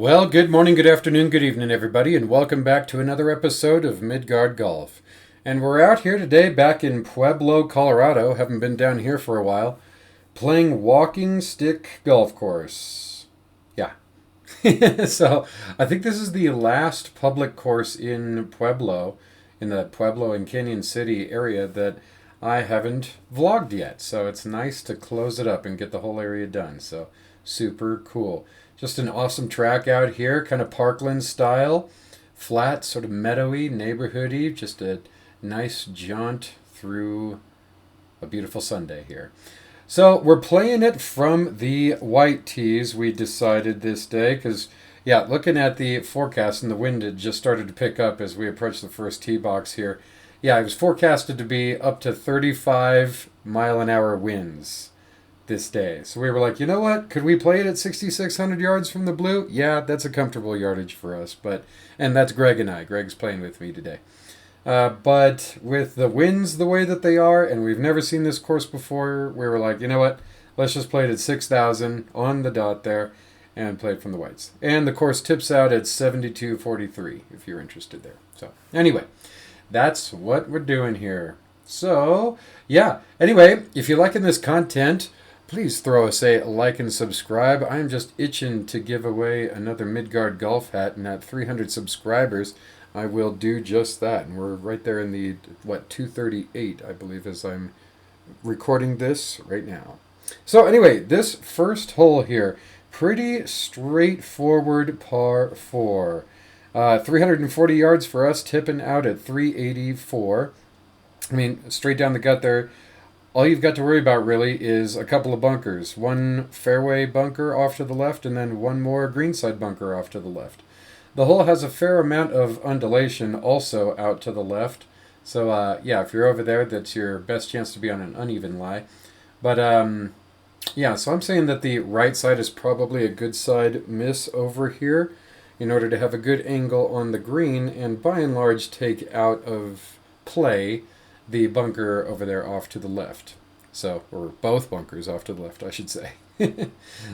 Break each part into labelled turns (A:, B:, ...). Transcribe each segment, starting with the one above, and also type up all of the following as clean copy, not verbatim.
A: Well, good morning, good afternoon, good evening, everybody, and welcome back to another episode of Midgard Golf. And we're out here today back in Pueblo, Colorado, haven't been down here for a while, playing walking stick golf course. Yeah. So, I think this is the last public course in Pueblo, in the Pueblo and Canyon City area that I haven't vlogged yet. So, it's nice to close it up and get the whole area done. So, super cool. Just an awesome track out here, kind of parkland style, flat, sort of meadowy, neighborhoody, just a nice jaunt through a beautiful Sunday here. So we're playing it from the white tees, we decided this day, because, yeah, looking at the forecast and the wind had just started to pick up as we approached the first tee box here. Yeah, it was forecasted to be up to 35-mile-an-hour winds this day. So we were like, you know what? Could we play it at 6,600 yards from the blue? Yeah, that's a comfortable yardage for us. And that's Greg and I. Greg's playing with me today. But with the winds the way that they are, and we've never seen this course before, we were like, you know what? Let's just play it at 6,000 on the dot there and play it from the whites. And the course tips out at 72.43 if you're interested there. So anyway, that's what we're doing here. So, yeah. Anyway, if you're liking this content, please throw us a like and subscribe. I'm just itching to give away another Midgard golf hat, and at 300 subscribers, I will do just that. And we're right there in the, 238, I believe, as I'm recording this right now. So anyway, this first hole here, pretty straightforward par 4. 340 yards for us, tipping out at 384. I mean, straight down the gut there. All you've got to worry about really is a couple of bunkers. One fairway bunker off to the left and then one more greenside bunker off to the left. The hole has a fair amount of undulation also out to the left. So, yeah, if you're over there, that's your best chance to be on an uneven lie. But, yeah, so I'm saying that the right side is probably a good side miss over here in order to have a good angle on the green and by and large take out of play the bunker over there off to the left. So, or both bunkers off to the left, I should say.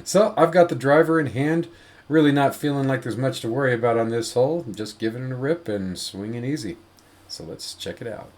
A: So, I've got the driver in hand. Really not feeling like there's much to worry about on this hole. I'm just giving it a rip and swinging easy. So, let's check it out.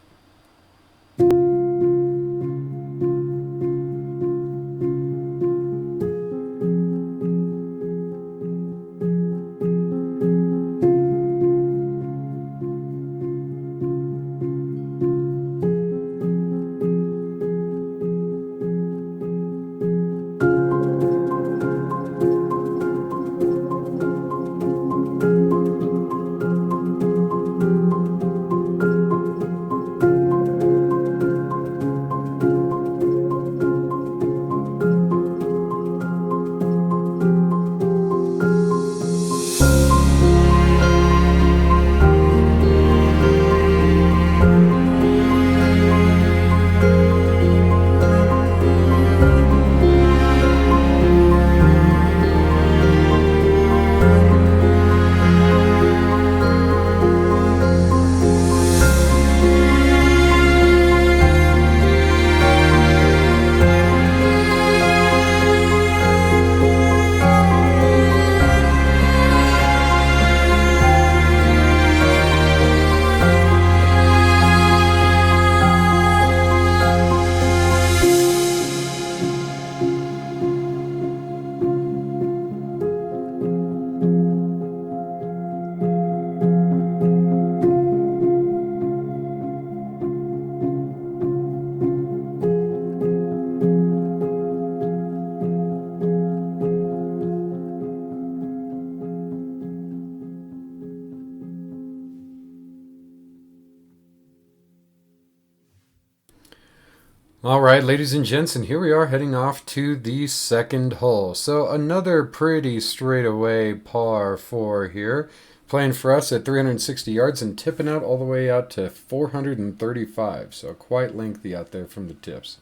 A: All right, ladies and gents, and here we are heading off to the second hole. So another pretty straightaway par 4 here. Playing for us at 360 yards and tipping out all the way out to 435. So quite lengthy out there from the tips.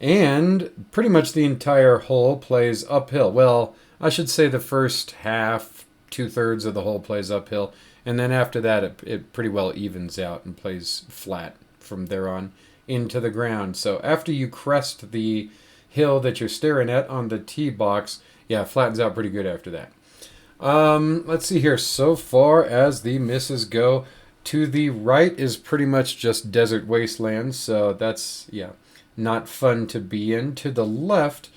A: And pretty much the entire hole plays uphill. Well, I should say the first half, 2/3 of the hole plays uphill. And then after that, it pretty well evens out and plays flat from there on into the ground. So after you crest the hill that you're staring at on the tee box, yeah, it flattens out pretty good after that. Let's see here. So far as the misses go, to the right is pretty much just desert wasteland, so that's, yeah, not fun to be in. To the left,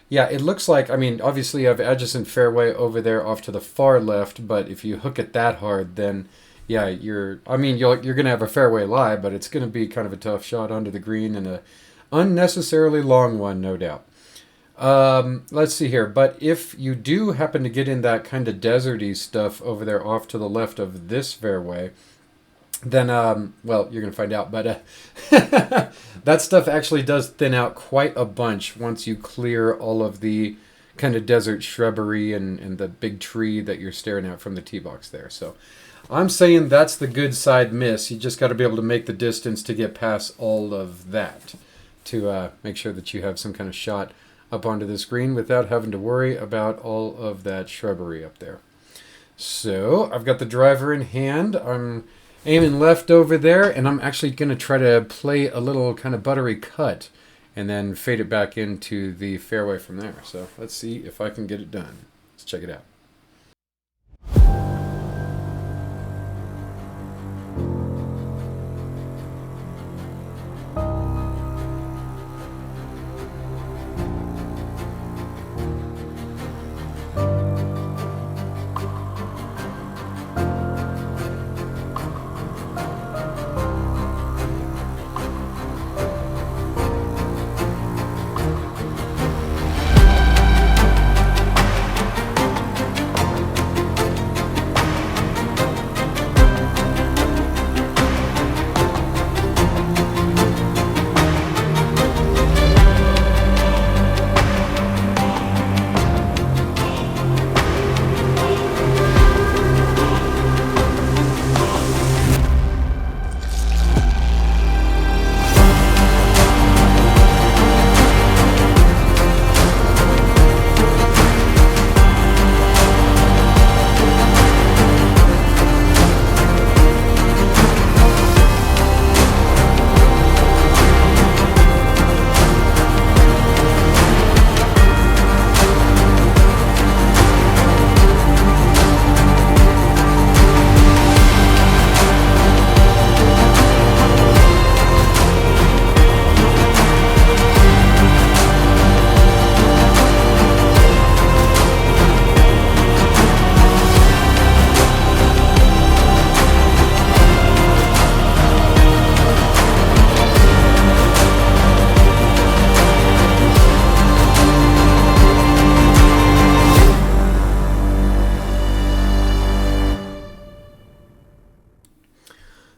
A: yeah, it looks like, I mean, obviously you have adjacent fairway over there off to the far left, but if you hook it that hard, then yeah, you're gonna have a fairway lie, but it's gonna be kind of a tough shot onto the green and a unnecessarily long one, no doubt. Let's see here. But if you do happen to get in that kind of deserty stuff over there off to the left of this fairway, then, well, you're going to find out. But that stuff actually does thin out quite a bunch once you clear all of the kind of desert shrubbery and the big tree that you're staring at from the tee box there. So I'm saying that's the good side miss. You just got to be able to make the distance to get past all of that to make sure that you have some kind of shot up onto the screen without having to worry about all of that shrubbery up there. So I've got the driver in hand. I'm aiming left over there, and I'm actually going to try to play a little kind of buttery cut and then fade it back into the fairway from there. So let's see if I can get it done. Let's check it out.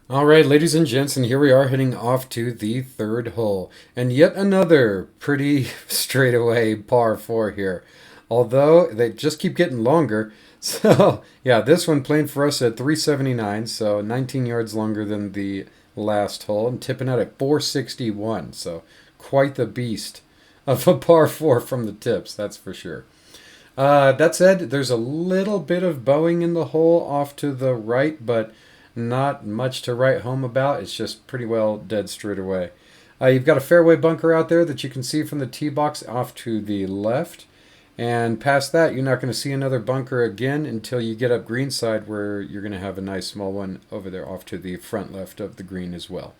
A: All right, ladies and gents, and here we are heading off to the third hole. And yet another pretty straightaway par 4 here. Although they just keep getting longer. So, yeah, this one playing for us at 379, so 19 yards longer than the last hole, and tipping out at 461. So, quite the beast of a par 4 from the tips, that's for sure. That said, there's a little bit of bowing in the hole off to the right, but not much to write home about. It's just pretty well dead straight away. You've got a fairway bunker out there that you can see from the tee box off to the left. And past that, you're not going to see another bunker again until you get up greenside, where you're going to have a nice small one over there off to the front left of the green as well.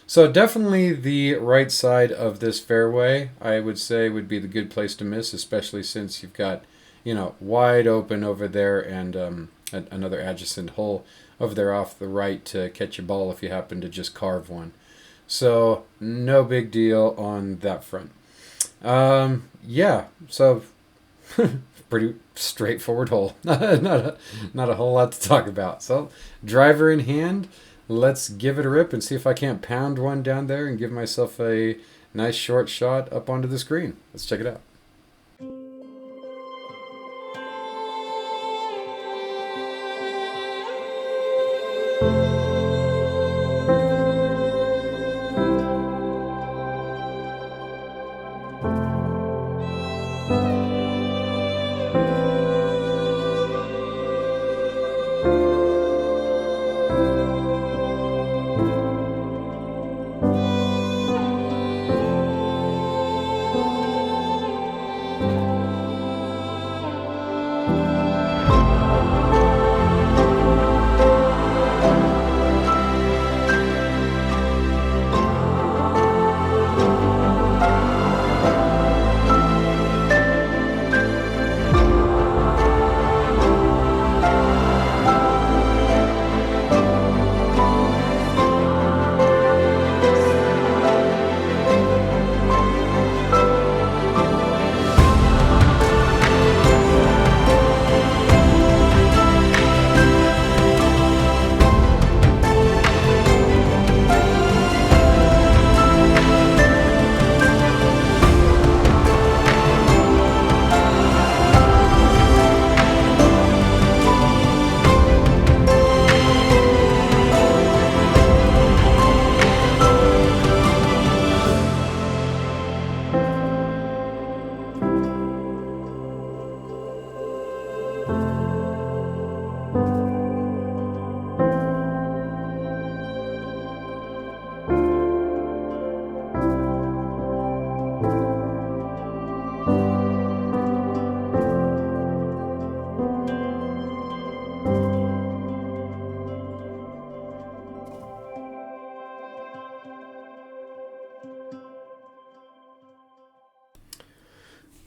A: So definitely the right side of this fairway, I would say, would be the good place to miss, especially since you've got, wide open over there and another adjacent hole over there off the right to catch your ball if you happen to just carve one. So no big deal on that front. Yeah, so pretty straightforward hole. not a whole lot to talk about. So driver in hand, let's give it a rip and see if I can't pound one down there and give myself a nice short shot up onto the screen. Let's check it out.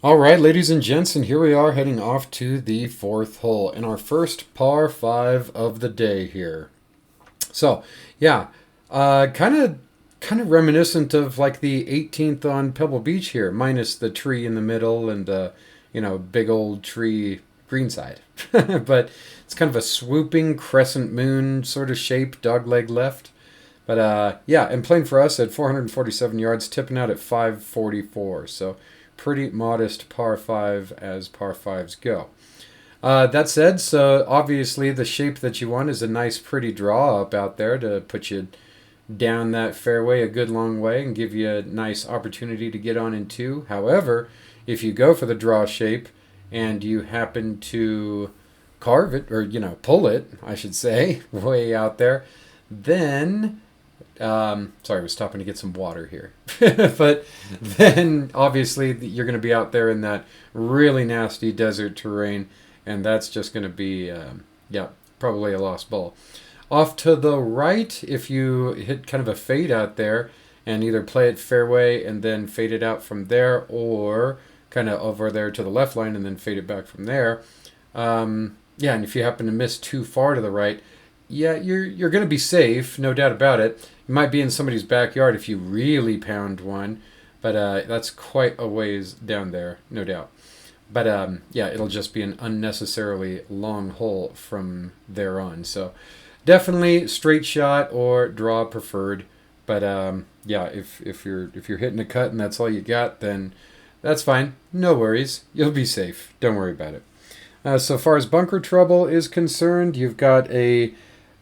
A: All right, ladies and gents, and here we are heading off to the fourth hole in our first par 5 of the day here. So, yeah, kind of reminiscent of like the 18th on Pebble Beach here, minus the tree in the middle and big old tree greenside. But it's kind of a swooping crescent moon sort of shape, dogleg left. But yeah, and playing for us at 447 yards, tipping out at 544. So pretty modest par 5 as par 5s go. That said, so obviously the shape that you want is a nice pretty draw up out there to put you down that fairway a good long way and give you a nice opportunity to get on in two. However, if you go for the draw shape and you happen to carve it, or pull it, I should say, way out there, then sorry, I was stopping to get some water here. But then obviously you're going to be out there in that really nasty desert terrain, and that's just going to be probably a lost ball. Off to the right, if you hit kind of a fade out there and either play it fairway and then fade it out from there, or kind of over there to the left line and then fade it back from there. And if you happen to miss too far to the right, you're going to be safe, no doubt about it. You might be in somebody's backyard if you really pound one, but that's quite a ways down there, no doubt. But it'll just be an unnecessarily long hole from there on. So definitely straight shot or draw preferred. But if you're hitting a cut and that's all you got, then that's fine. No worries. You'll be safe. Don't worry about it. So far as bunker trouble is concerned, you've got a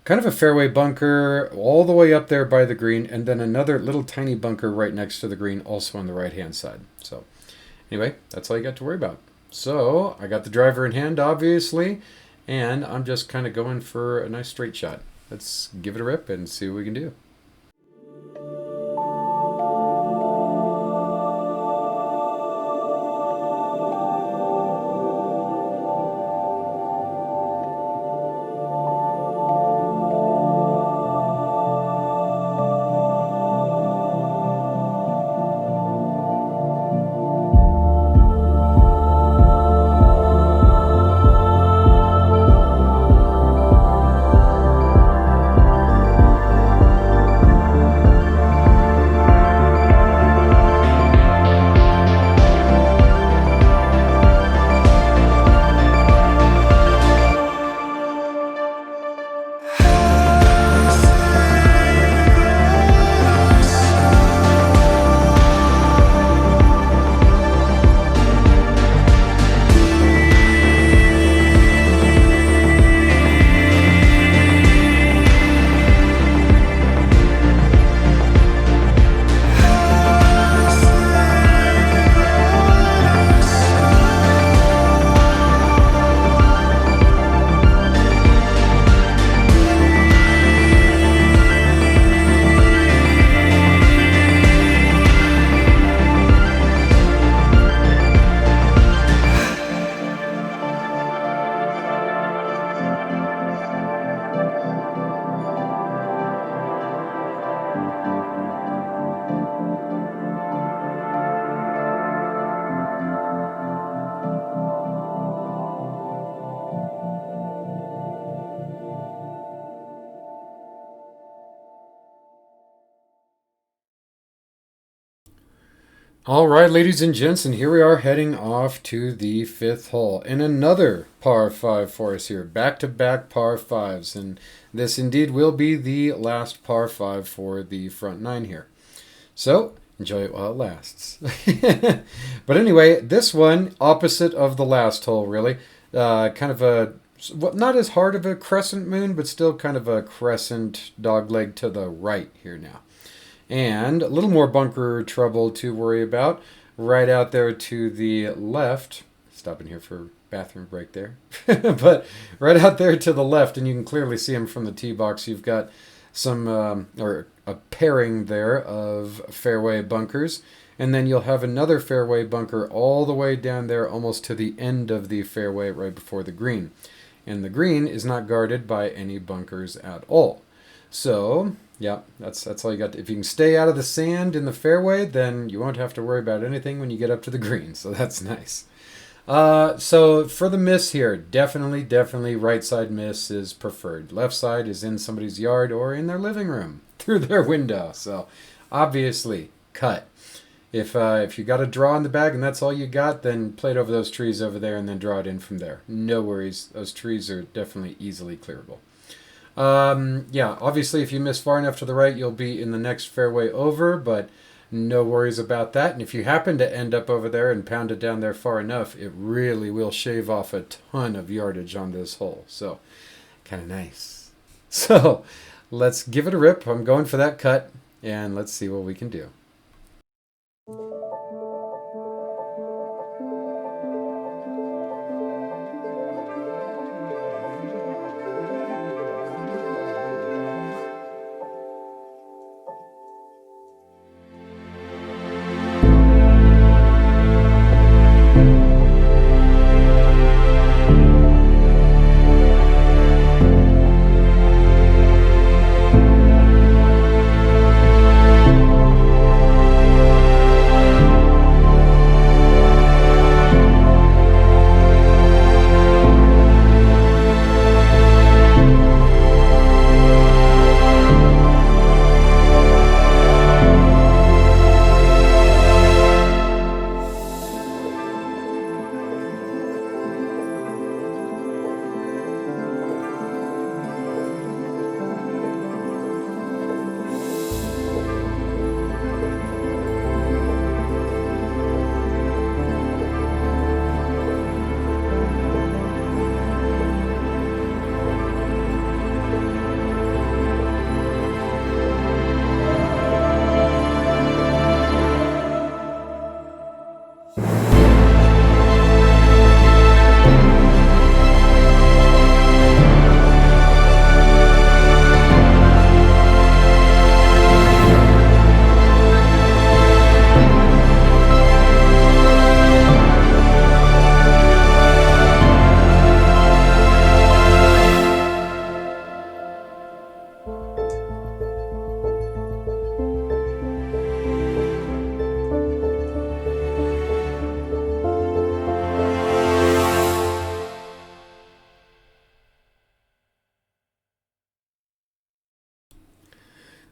A: kind of a fairway bunker all the way up there by the green, and then another little tiny bunker right next to the green, also on the right-hand side. So anyway, that's all you got to worry about. So I got the driver in hand, obviously, and I'm just kind of going for a nice straight shot. Let's give it a rip and see what we can do. All right, ladies and gents, and here we are heading off to the fifth hole in another par 5 for us here. Back-to-back par 5s, and this indeed will be the last par 5 for the front nine here. So, enjoy it while it lasts. But anyway, this one, opposite of the last hole, really. Kind of a, not as hard of a crescent moon, but still kind of a crescent dogleg to the right here now. And a little more bunker trouble to worry about right out there to the left. Stopping here for a bathroom break there. But right out there to the left, and you can clearly see them from the tee box, you've got some, or a pairing there of fairway bunkers. And then you'll have another fairway bunker all the way down there almost to the end of the fairway right before the green. And the green is not guarded by any bunkers at all. So Yeah, that's all you got. If you can stay out of the sand in the fairway, then you won't have to worry about anything when you get up to the green. So that's nice. So for the miss here, definitely right side miss is preferred. Left side is in somebody's yard or in their living room through their window. So obviously cut. If you got a draw in the bag and that's all you got, then play it over those trees over there and then draw it in from there. No worries. Those trees are definitely easily clearable. Yeah, obviously if you miss far enough to the right, you'll be in the next fairway over, but no worries about that. And if you happen to end up over there and pound it down there far enough, it really will shave off a ton of yardage on this hole. So, kind of nice. So, let's give it a rip. I'm going for that cut, and let's see what we can do.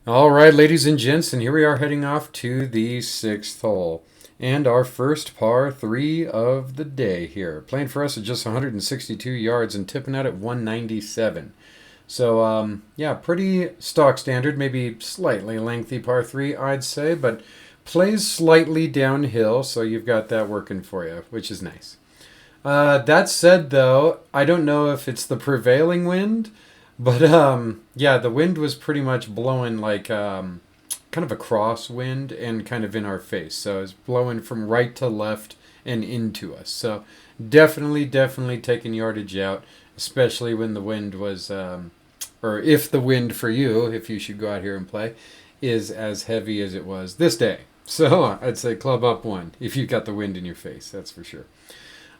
A: All right, ladies and gents, and here we are heading off to the sixth hole. And our first par 3 of the day here. Playing for us at just 162 yards and tipping out at 197. So, yeah, pretty stock standard, maybe slightly lengthy par 3, I'd say, but plays slightly downhill, so you've got that working for you, which is nice. That said, though, I don't know if it's the prevailing wind, but yeah, the wind was pretty much blowing like kind of a crosswind and kind of in our face. So it's blowing from right to left and into us. So definitely taking yardage out, especially when the wind was, or if the wind for you, if you should go out here and play, is as heavy as it was this day. So I'd say club up one if you got the wind in your face, that's for sure.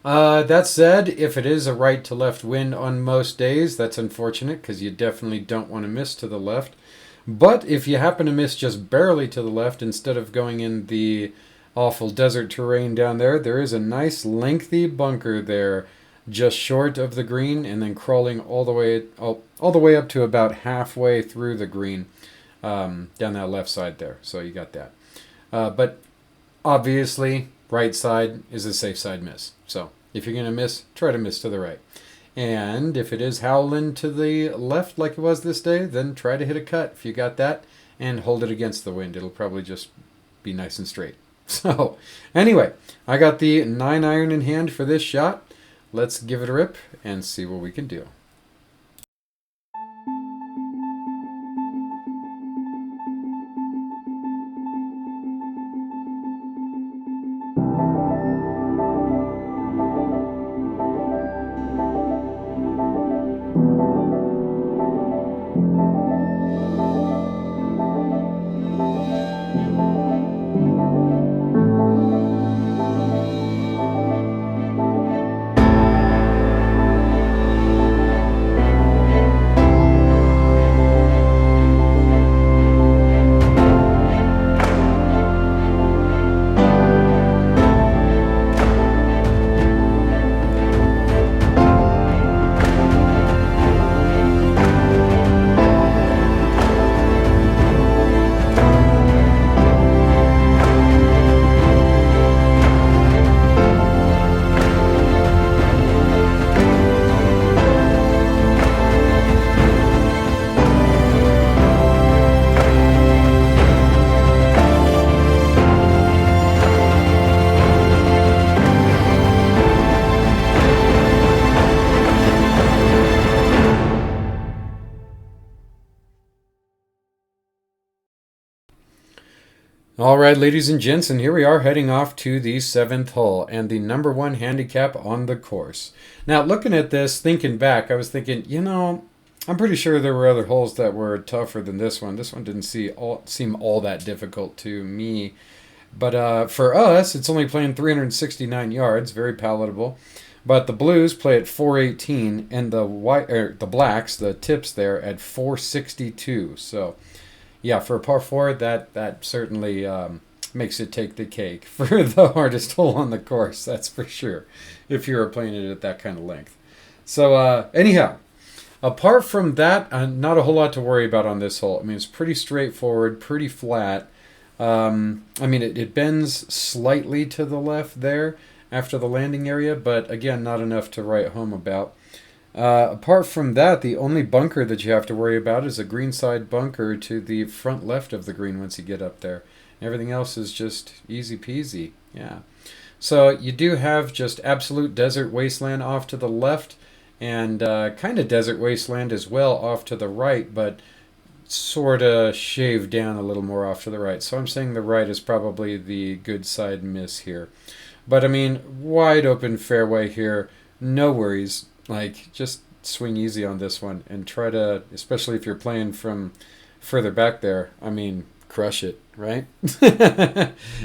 A: That said, if it is a right to left wind on most days, that's unfortunate because you definitely don't want to miss to the left. But if you happen to miss just barely to the left instead of going in the awful desert terrain down there, there is a nice lengthy bunker there just short of the green and then crawling all the way up to about halfway through the green down that left side there. So you got that. But obviously, right side is a safe side miss. So if you're going to miss, try to miss to the right. And if it is howling to the left like it was this day, then try to hit a cut if you got that and hold it against the wind. It'll probably just be nice and straight. So anyway, I got the 9-iron in hand for this shot. Let's give it a rip and see what we can do. All right, ladies and gents, and here we are heading off to the 7th hole and the number 1 handicap on the course. Now, looking at this, thinking back, I was thinking, I'm pretty sure there were other holes that were tougher than this one. This one didn't seem all that difficult to me. But for us, it's only playing 369 yards, very palatable. But the Blues play at 418, and the Blacks, the tips there, at 462. So, yeah, for a par 4, that certainly makes it take the cake for the hardest hole on the course, that's for sure, if you're playing it at that kind of length. So, anyhow, apart from that, not a whole lot to worry about on this hole. I mean, it's pretty straightforward, pretty flat. It bends slightly to the left there after the landing area, but again, not enough to write home about. Apart from that, the only bunker that you have to worry about is a greenside bunker to the front left of the green once you get up there. Everything else is just easy peasy. Yeah. So you do have just absolute desert wasteland off to the left and kind of desert wasteland as well off to the right, but sort of shaved down a little more off to the right. So I'm saying the right is probably the good side miss here. But I mean, wide open fairway here, no worries. Like, just swing easy on this one and try to, especially if you're playing from further back there, I mean, crush it, right?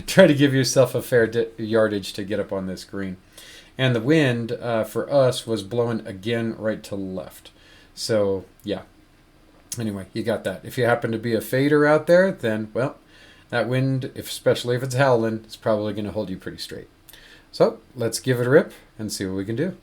A: Try to give yourself a fair yardage to get up on this green. And the wind for us was blowing again right to left. So, yeah. Anyway, you got that. If you happen to be a fader out there, then, well, that wind, especially if it's howling, is probably going to hold you pretty straight. So, let's give it a rip and see what we can do.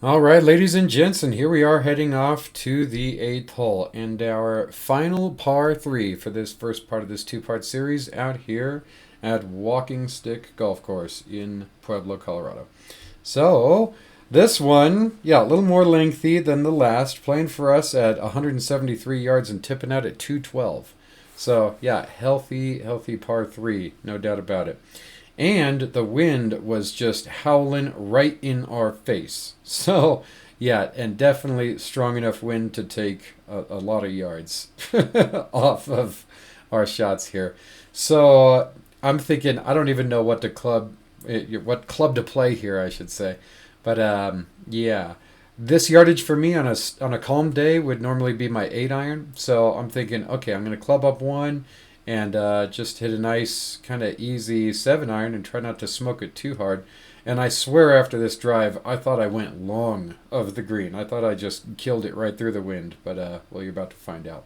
A: All right, ladies and gents, and here we are heading off to the 8th hole and our final par 3 for this first part of this 2-part series out here at Walking Stick Golf Course in Pueblo, Colorado. So this one, yeah, a little more lengthy than the last, playing for us at 173 yards and tipping out at 212. So yeah, healthy par 3, no doubt about it. And the wind was just howling right in our face. So, yeah, and definitely strong enough wind to take a lot of yards off of our shots here. So, I'm thinking, I don't even know what club to play here, I should say. But, yeah, this yardage for me on a calm day would normally be my 8-iron. So, I'm thinking, okay, I'm going to club up one and just hit a nice kind of easy 7-iron and try not to smoke it too hard. And I swear after this drive, I thought I went long of the green. I thought I just killed it right through the wind, but well, you're about to find out.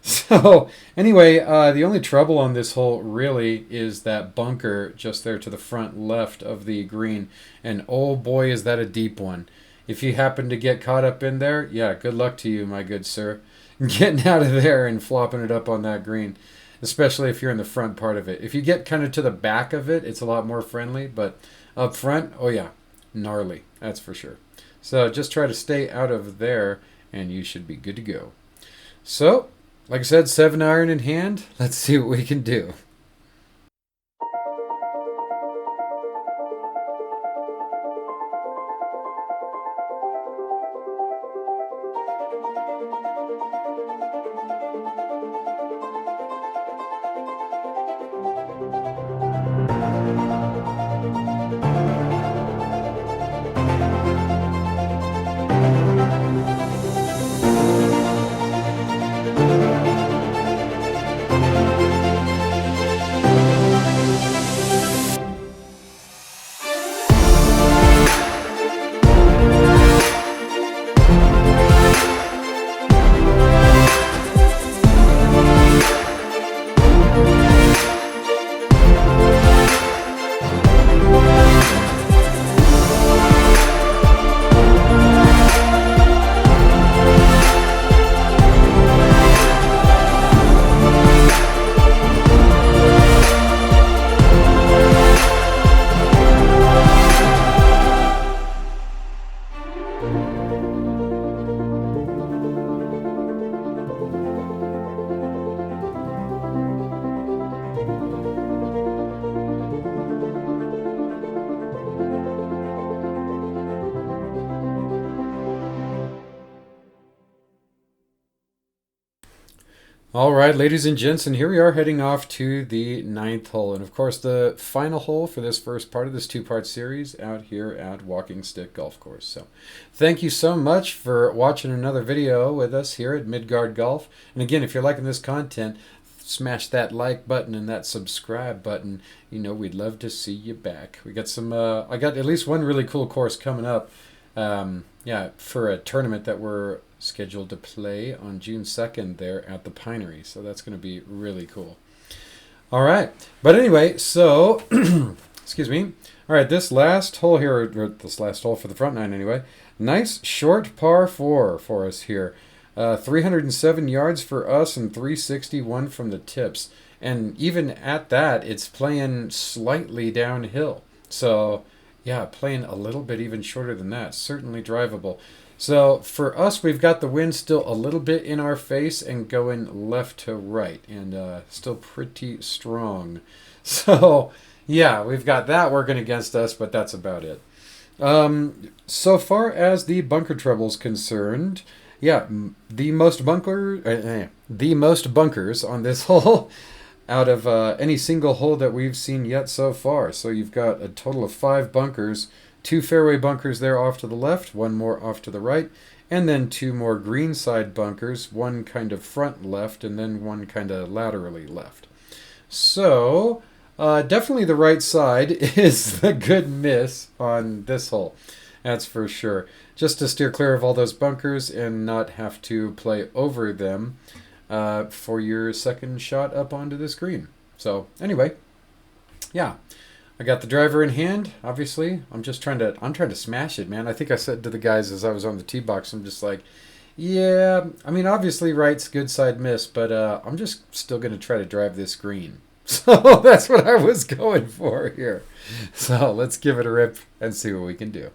A: So anyway, the only trouble on this hole really is that bunker just there to the front left of the green. And oh boy, is that a deep one. If you happen to get caught up in there, yeah, good luck to you, my good sir. Getting out of there and flopping it up on that green. especially if you're in the front part of it. If you get kind of to the back of it, it's a lot more friendly, but up front, oh yeah, gnarly, that's for sure. So just try to stay out of there, and you should be good to go. So, like I said, 7-iron in hand. Let's see what we can do. All right, ladies and gents, and here we are heading off to the 9th hole. And of course, the final hole for this first part of this two-part series out here at Walking Stick Golf Course. So thank you so much for watching another video with us here at Midgard Golf. And again, if you're liking this content, smash that like button and that subscribe button. You know, we'd love to see you back. We got some, I got at least one really cool course coming up. Yeah, for a tournament that we're scheduled to play on June 2nd there at the Pinery. So that's going to be really cool. All right. But anyway, so, excuse me. All right, this last hole here, or this last hole for the front nine anyway, nice short par 4 for us here. 307 yards for us and 361 from the tips. And even at that, it's playing slightly downhill. So, yeah, playing a little bit even shorter than that. Certainly drivable. So for us, we've got the wind still a little bit in our face and going left to right, and still pretty strong. So yeah, we've got that working against us, but that's about it. So far as the bunker trouble's concerned, yeah, the most bunkers on this hole out of any single hole that we've seen yet so far. So you've got a total of 5 bunkers. 2 fairway bunkers there off to the left, 1 more off to the right, and then 2 more greenside bunkers, 1 kind of front left, and then 1 kind of laterally left. So, definitely the right side is the good miss on this hole. That's for sure. Just to steer clear of all those bunkers and not have to play over them for your second shot up onto this green. So, anyway, yeah. I got the driver in hand, obviously. I'm trying to smash it, man. I think I said to the guys as I was on the tee box, I'm just like, yeah, I mean, obviously right's good side miss, but I'm just still going to try to drive this green. So that's what I was going for here. So let's give it a rip and see what we can do.